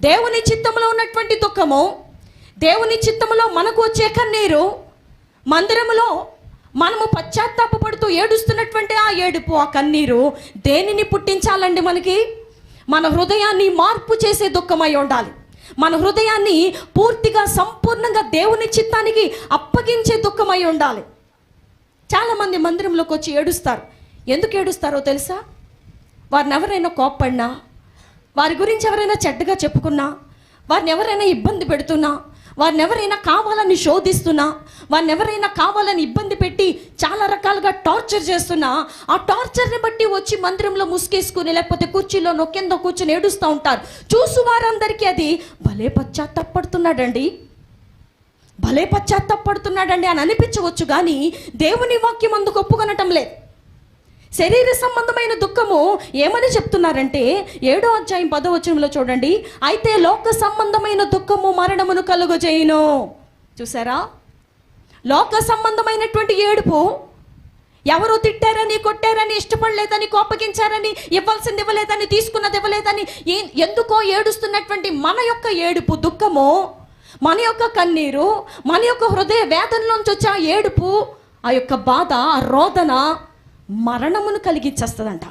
దేవుని చిత్తంలో ఉన్నటువంటి దుఃఖము, దేవుని చిత్తంలో మనకు వచ్చే కన్నీరు, మందిరములో మనము పశ్చాత్తాపపడుతూ ఏడుస్తున్నటువంటి ఆ ఏడుపు, ఆ కన్నీరు దేనిని పుట్టించాలండి? మనకి మన హృదయాన్ని మార్పు చేసే దుఃఖమై ఉండాలి. మన హృదయాన్ని పూర్తిగా సంపూర్ణంగా దేవుని చిత్తానికి అప్పగించే దుఃఖమై ఉండాలి. చాలామంది మందిరంలోకి వచ్చి ఏడుస్తారు. ఎందుకు ఏడుస్తారో తెలుసా? వారిని ఎవరైనా కోప్పడినా, వారి గురించి ఎవరైనా చెడ్డగా చెప్పుకున్నా, వారిని ఎవరైనా ఇబ్బంది పెడుతున్నా, వారిని ఎవరైనా కావాలని శోధిస్తున్నా, వారిని ఎవరైనా కావాలని ఇబ్బంది పెట్టి చాలా రకాలుగా టార్చర్ చేస్తున్నా, ఆ టార్చర్ని బట్టి వచ్చి మందిరంలో ముసుగేసుకుని లేకపోతే కుర్చీలో నొక్కేందో కూర్చొని ఏడుస్తూ ఉంటారు. చూసు వారందరికీ అది భలే పశ్చాత్తాపడుతున్నాడండి, భలే పశ్చాత్తాపడుతున్నాడండి అని అనిపించవచ్చు. కానీ దేవుని వాక్యం అందుకు ఒప్పుకొనటం లేదు. శరీర సంబంధమైన దుఃఖము ఏమని చెప్తున్నారంటే 7వ అధ్యాయం 10వ వచనంలో చూడండి. అయితే లోక సంబంధమైన దుఃఖము మరణమును కలుగజేయును. చూసారా? లోక సంబంధమైనటువంటి ఏడుపు, ఎవరో తిట్టారని, కొట్టారని, ఇష్టపడలేదని, కోపగించారని, ఇవ్వాల్సింది ఇవ్వలేదని, తీసుకున్నది ఇవ్వలేదని ఎందుకో ఏడుస్తున్నటువంటి మన యొక్క ఏడుపు, దుఃఖము, మన యొక్క కన్నీరు, మన యొక్క హృదయ వేదనలోంచి వచ్చే ఆ ఏడుపు, ఆ యొక్క బాధ, ఆ రోదన మరణమును కలిగించేస్తుందంట.